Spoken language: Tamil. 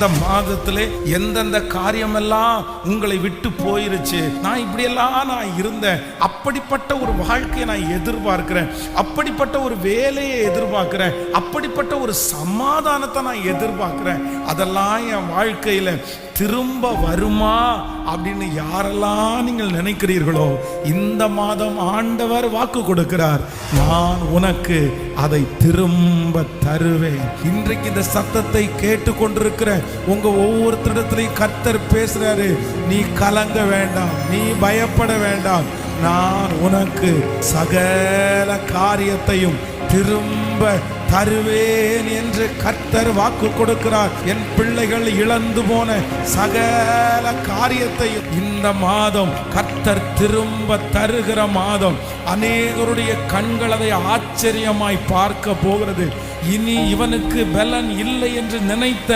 இந்த மாதத்திலே எந்தெந்த காரியமெல்லாம் உங்களை விட்டு போயிருச்சு, நான் இப்படியெல்லாம் நான் இருந்தேன், அப்படிப்பட்ட ஒரு வாழ்க்கையை நான் எதிர்பார்க்கிறேன், அப்படிப்பட்ட ஒரு வேலையை எதிர்பார்க்கிறேன், அப்படிப்பட்ட ஒரு சமாதானத்தை நான் எதிர்பார்க்கிறேன், அதெல்லாம் என் வாழ்க்கையில திரும்ப வருமா அப்படின்னு யாரெல்லாம் நீங்கள் நினைக்கிறீர்களோ, இந்த மாதம் ஆண்டவர் வாக்கு கொடுக்கிறார், நான் உனக்கு அதை திரும்ப தருவேன். இன்றைக்கு இந்த சத்தத்தை கேட்டுக்கொண்டிருக்கிற உங்க ஒவ்வொருத்தரிடத்திலையும் கர்த்தர் பேசுறாரு. நீ கலங்க வேண்டாம், நீ பயப்பட வேண்டாம், நான் உனக்கு சகல காரியத்தையும் திரும்ப தருவேன் என்று கர்த்தர் வாக்கு கொடுக்கிறார். என் பிள்ளைகள் இழந்து போன சகல காரியத்தையும் இந்த மாதம் கர்த்தர் திரும்ப தருகிற மாதம். அநேகருடைய கண்கள் அதை ஆச்சரியமாய் பார்க்க போகிறது. இனி இவனுக்கு பலன் இல்லை என்று நினைத்த